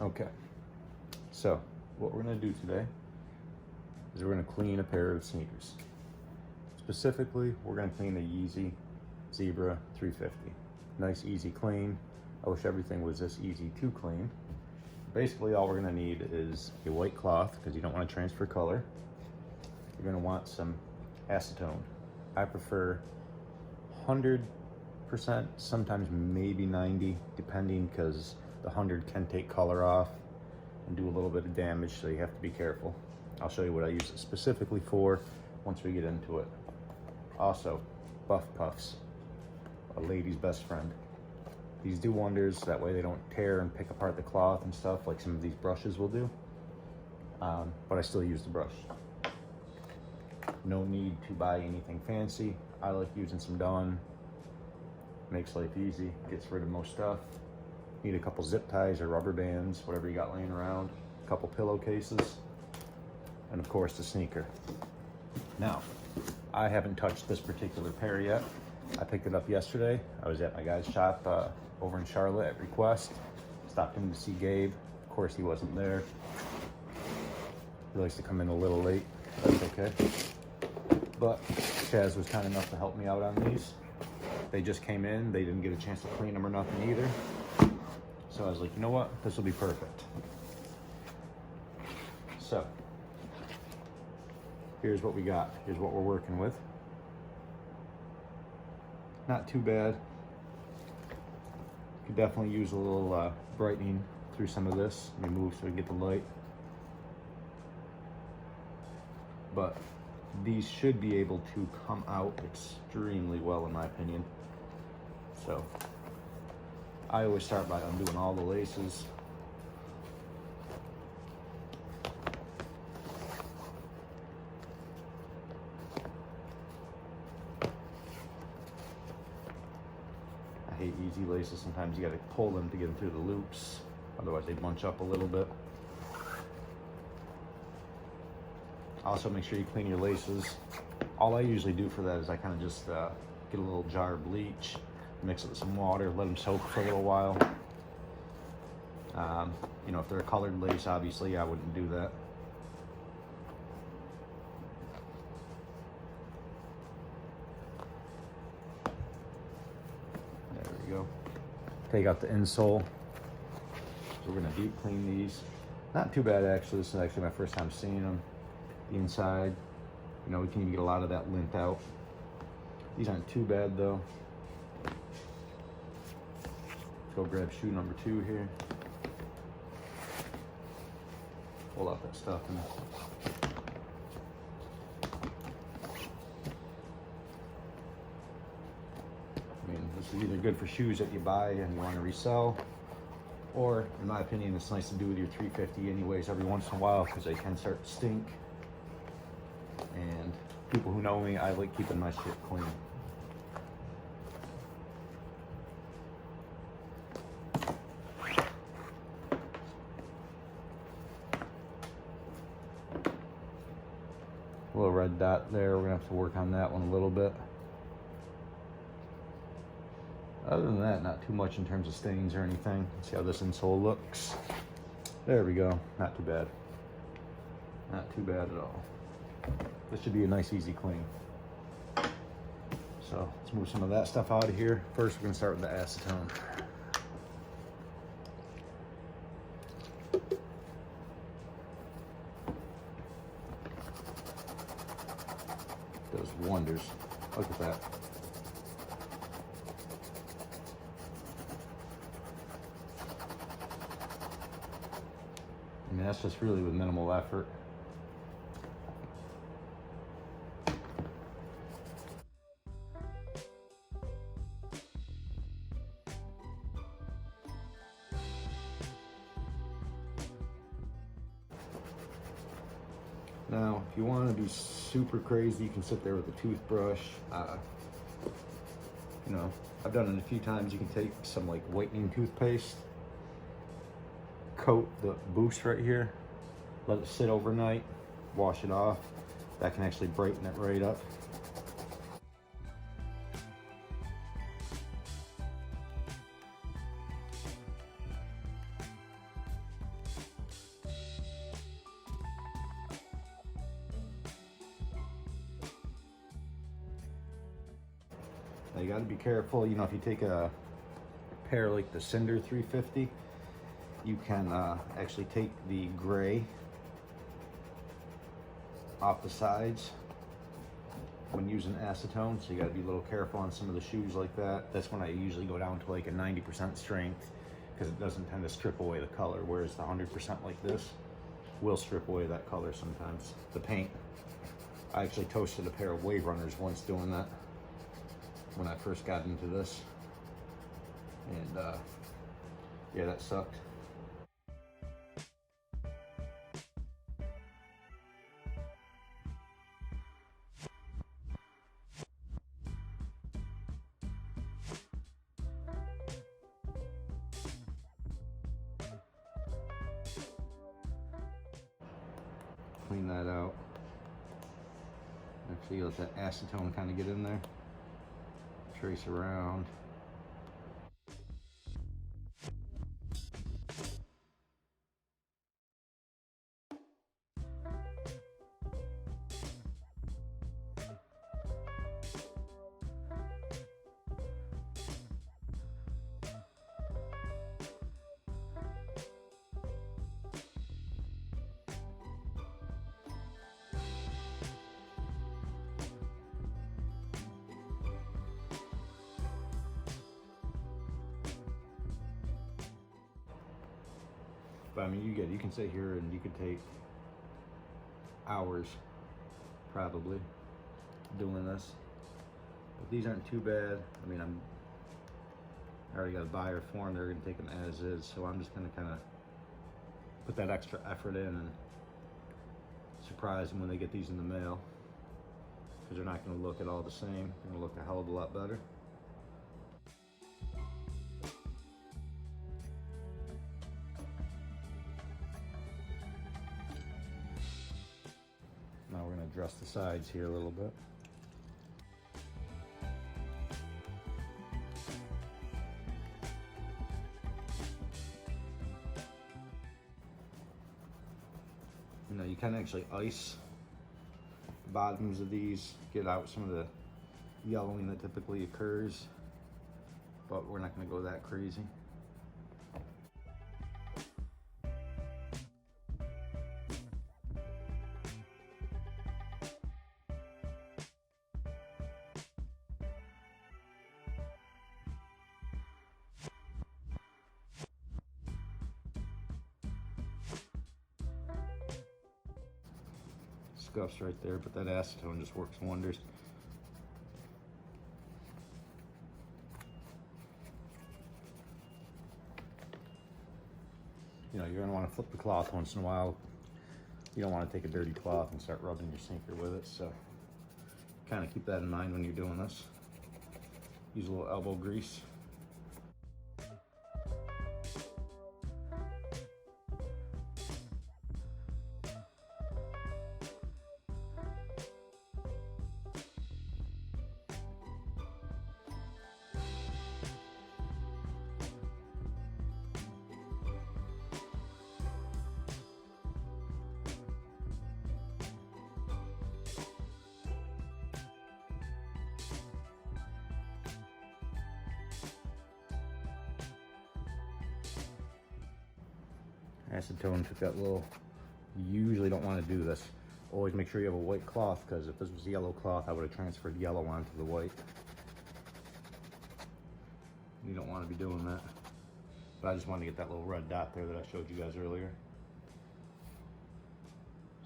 Okay, so what we're gonna do today is we're gonna clean a pair of sneakers. Specifically, we're gonna clean the Yeezy Zebra 350. Nice, easy clean. I wish everything was this easy to clean. Basically, all we're gonna need is a white cloth because you don't wanna transfer color. You're gonna want some acetone. I prefer 100%, sometimes maybe 90, depending, because the 100 can take color off and do a little bit of damage, so you have to be careful. I'll show you what I use it specifically for once we get into it. Also, buff puffs, a lady's best friend. These do wonders, that way they don't tear and pick apart the cloth and stuff like some of these brushes will do. But I still use the brush. No need to buy anything fancy. I like using some Dawn. Makes life easy, gets rid of most stuff. Need a couple zip ties or rubber bands, whatever you got laying around. A couple pillowcases, and of course the sneaker. Now, I haven't touched this particular pair yet. I picked it up yesterday. I was at my guy's shop over in Charlotte at Request. Stopped in to see Gabe. Of course he wasn't there. He likes to come in a little late. That's okay. But Chaz was kind enough to help me out on these. They just came in. They didn't get a chance to clean them or nothing either. So I was like, you know what? This will be perfect. So here's what we got. Here's what we're working with. Not too bad. Could definitely use a little brightening through some of this. Let me move so we get the light. But these should be able to come out extremely well in my opinion. So I always start by undoing all the laces. I hate easy laces. Sometimes you gotta pull them to get them through the loops. Otherwise they bunch up a little bit. Also make sure you clean your laces. All I usually do for that is I kind of just get a little jar of bleach, mix it with some water, let them soak for a little while. You know, if they're a colored lace, obviously I wouldn't do that. There we go. Take out the insole. So we're gonna deep clean these. Not too bad actually. This is actually my first time seeing them. The inside, you know, we can even get a lot of that lint out. These aren't too bad though. Let's go grab shoe number 2 here. Pull out that stuff and I mean, this is either good for shoes that you buy and you want to resell, or in my opinion, it's nice to do with your 350 anyways every once in a while because they can start to stink. And people who know me, I like keeping my shit clean. A little red dot there, we're gonna have to work on that one a little bit. Other than that, not too much in terms of stains or anything. Let's see how this insole looks. There we go, not too bad. Not too bad at all. This should be a nice, easy clean. So let's move some of that stuff out of here. First, we're gonna start with the acetone. Does wonders. Look at that. I mean, that's just really with minimal effort. Now, if you want to be super crazy, you can sit there with a toothbrush. You know, I've done it a few times. You can take some like whitening toothpaste, coat the boost right here, let it sit overnight, wash it off. That can actually brighten it right up. you got to be careful. You know, if you take a pair like the Cinder 350, you can actually take the gray off the sides when using acetone, so you got to be a little careful on some of the shoes like that. That's when I usually go down to like a 90% strength, because it doesn't tend to strip away the color, whereas the 100% like this will strip away that color sometimes, the paint. I actually toasted a pair of Wave Runners once doing that when I first got into this, and yeah, that sucked. Clean that out. Actually, let that acetone kind of get in there. Trace around. But I mean, you can sit here and you could take hours probably doing this. But these aren't too bad. I mean, I already got a buyer for them. They're gonna take them as is, so I'm just gonna kind of put that extra effort in and surprise them when they get these in the mail, because they're not gonna look at all the same. They're gonna look a hell of a lot better. Now we're going to address the sides here a little bit. You know, you can actually ice the bottoms of these, get out some of the yellowing that typically occurs, but we're not going to go that crazy. Scuffs right there, but that acetone just works wonders. You know, you're gonna want to flip the cloth once in a while. You don't want to take a dirty cloth and start rubbing your sinker with it, so kind of keep that in mind when you're doing this. Use a little elbow grease. Acetone took that little, you usually don't want to do this. Always make sure you have a white cloth, because if this was yellow cloth, I would have transferred yellow onto the white. You don't want to be doing that. But I just wanted to get that little red dot there that I showed you guys earlier.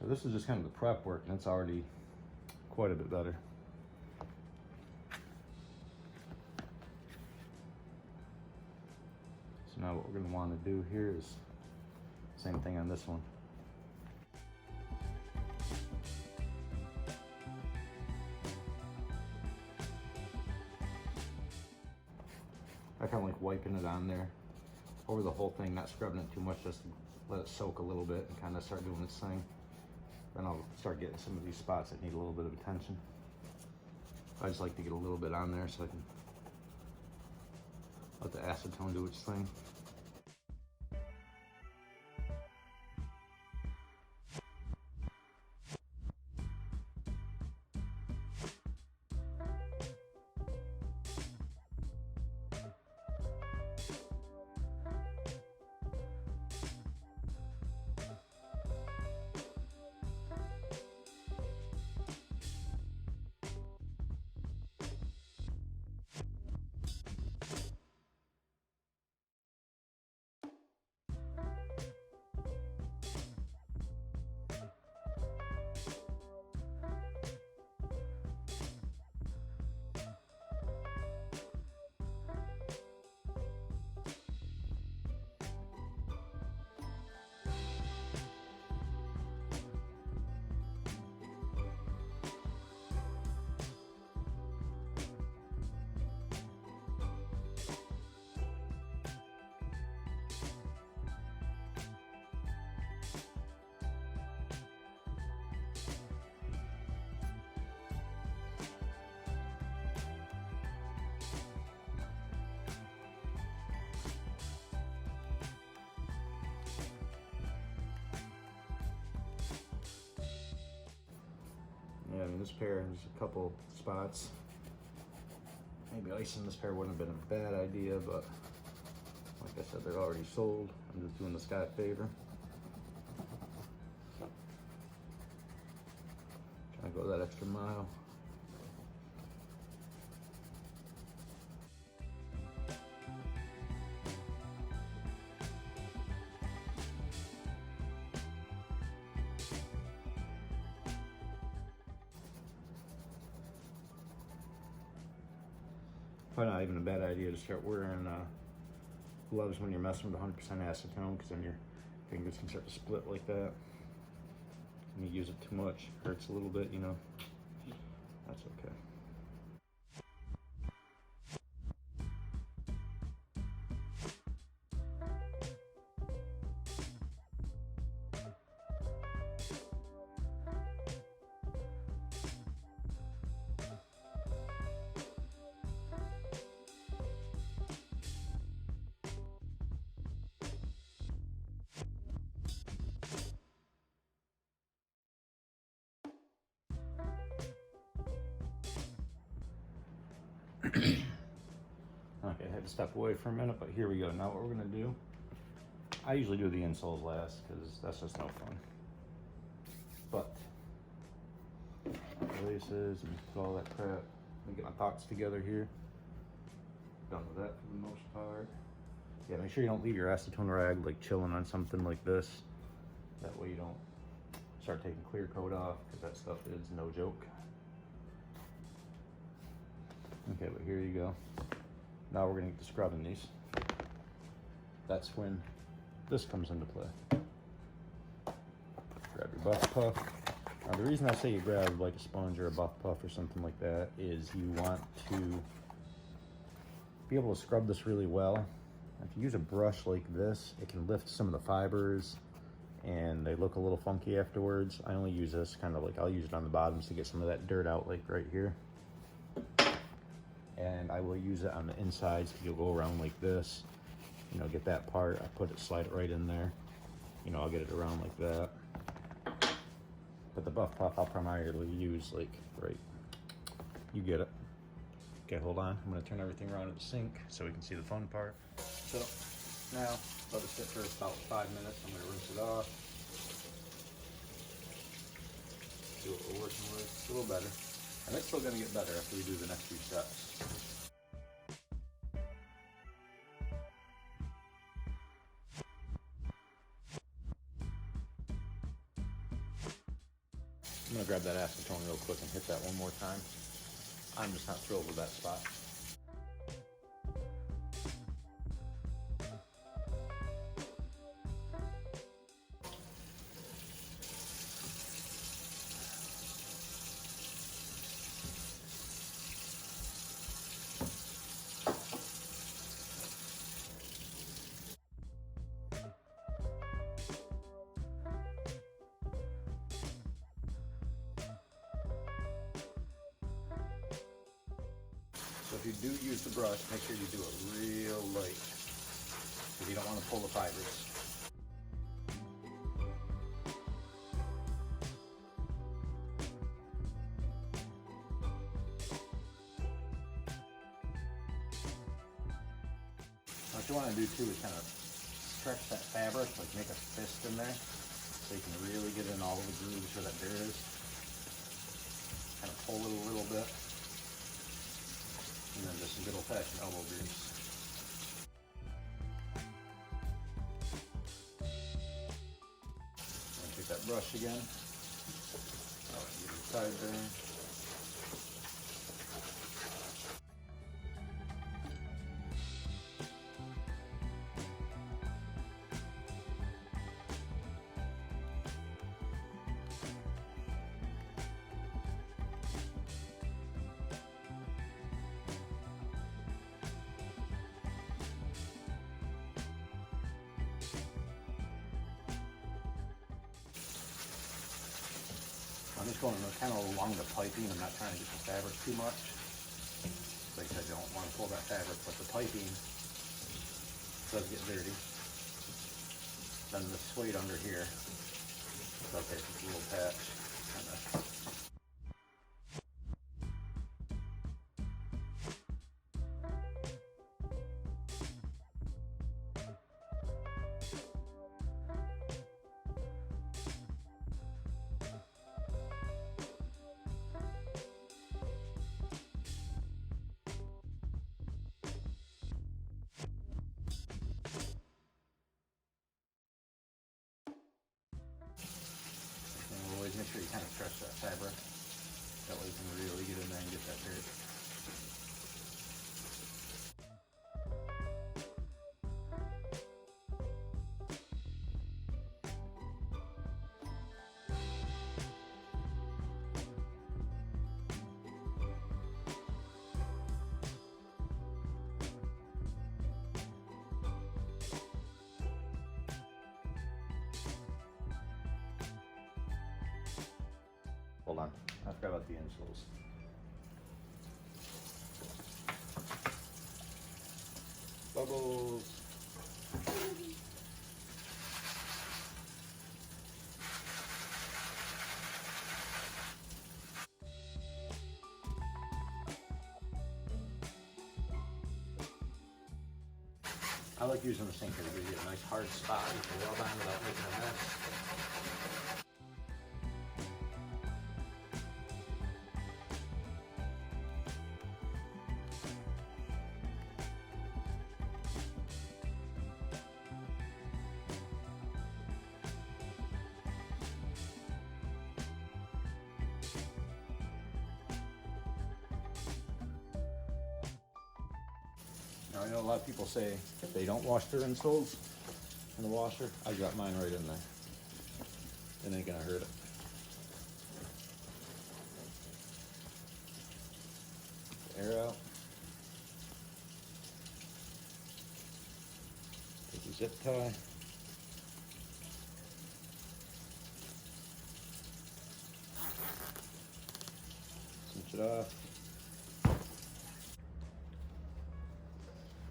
So this is just kind of the prep work, and it's already quite a bit better. So now what we're going to want to do here is same thing on this one. I kind of like wiping it on there over the whole thing, not scrubbing it too much, just to let it soak a little bit and kind of start doing its thing. Then I'll start getting some of these spots that need a little bit of attention. I just like to get a little bit on there so I can let the acetone do its thing. this pair, and there's a couple spots. Maybe icing this pair wouldn't have been a bad idea, but like I said, they're already sold. I'm just doing this guy a favor. Trying to go that extra mile. Probably not even a bad idea to start wearing gloves when you're messing with 100% acetone, because then your fingers can start to split like that. When you use it too much, it hurts a little bit, you know. That's okay. Okay, I had to step away for a minute, but here we go. Now what we're gonna do, I usually do the insoles last because that's just no fun. But laces and put all that crap. Let me get my thoughts together here. Done with that for the most part. Yeah, make sure you don't leave your acetone rag like chilling on something like this. That way you don't start taking clear coat off, because that stuff is no joke. Okay, but here you go. Now we're gonna get to scrubbing these. That's when this comes into play. Grab your buff puff. Now the reason I say you grab like a sponge or a buff puff or something like that is you want to be able to scrub this really well. If you use a brush like this, it can lift some of the fibers and they look a little funky afterwards. I only use this kind of like, I'll use it on the bottoms to get some of that dirt out, like right here. And I will use it on the insides. You'll go around like this, you know, get that part, I put it, slide it right in there. You know, I'll get it around like that. But the buff puff I'll primarily use like right, you get it. Okay, hold on, I'm gonna turn everything around at the sink so we can see the fun part. So now, let it sit for about 5 minutes. I'm gonna rinse it off. See what we're working with, it's a little better. And it's still gonna get better after we do the next few steps. I'm gonna grab that acetone real quick and hit that one more time. I'm just not thrilled with that spot. So if you do use the brush, make sure you do it real light, because you don't want to pull the fibers. What you want to do too is kind of stretch that fabric, like make a fist in there, so you can really get in all of the grooves where that dirt is. Kind of pull it a little bit. And then just some good old-fashioned elbow grease. Take that brush again. Get inside there. I'm just going kind of along the piping. I'm not trying to get the fabric too much. Like I said, I don't want to pull that fabric, but the piping does get dirty. Then the suede under here, so I'll take a little patch. you kind of stretch that fabric. That way you can really get in there and get that dirt. Hold on, I forgot about the insoles. Bubbles. I like using the sink here to give you a nice hard spot you can rub on without making a mess. Now I know a lot of people say if they don't wash their insoles in the washer, I got mine right in there. It ain't gonna hurt it. Air out. Take the zip tie. Cinch it off.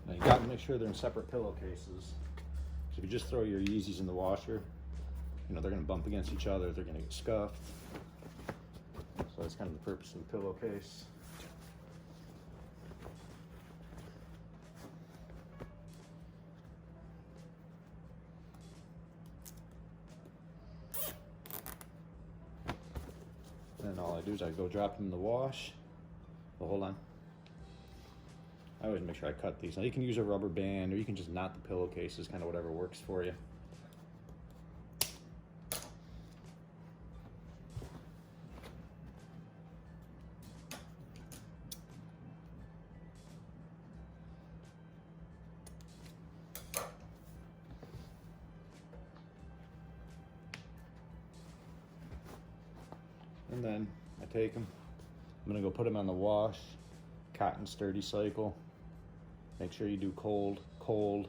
Now you gotta make sure they're in separate pillowcases. Because if you just throw your Yeezys in the washer, you know, they're gonna bump against each other, they're gonna get scuffed. So that's kind of the purpose of the pillowcase. And then all I do is I go drop them in the wash. Well, hold on. I always make sure I cut these. Now you can use a rubber band or you can just knot the pillowcases, kind of whatever works for you. And then I take them, I'm gonna go put them on the wash, cotton sturdy cycle. Make sure you do cold, cold.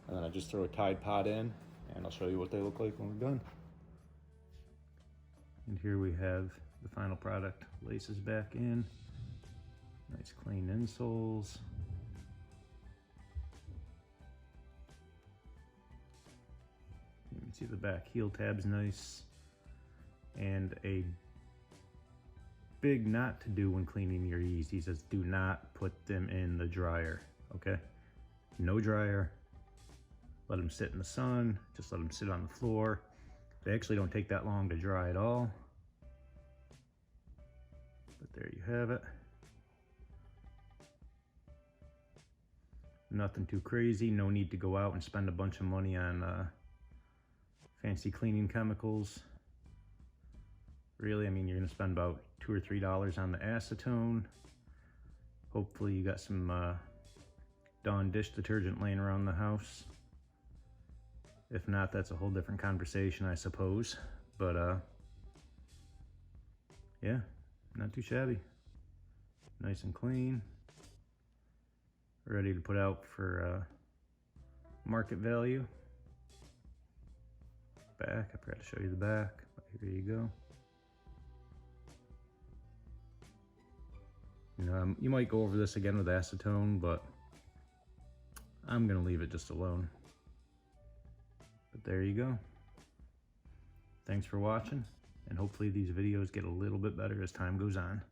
And then I just throw a Tide Pod in and I'll show you what they look like when we're done. And here we have the final product. Laces back in, nice clean insoles. You can see the back heel tab's nice. And a big not to do when cleaning your Yeezys is do not put them in the dryer, okay? No dryer. Let them sit in the sun, just let them sit on the floor. They actually don't take that long to dry at all. But there you have it. Nothing too crazy, no need to go out and spend a bunch of money on fancy cleaning chemicals. Really, I mean, you're gonna spend about $2 or $3 on the acetone. Hopefully you got some Dawn dish detergent laying around the house. If not, that's a whole different conversation, I suppose. But yeah, not too shabby. Nice and clean. Ready to put out for market value. Back, I forgot to show you the back, but here you go. You know, you might go over this again with acetone, but I'm gonna leave it just alone. But there you go. Thanks for watching, and hopefully these videos get a little bit better as time goes on.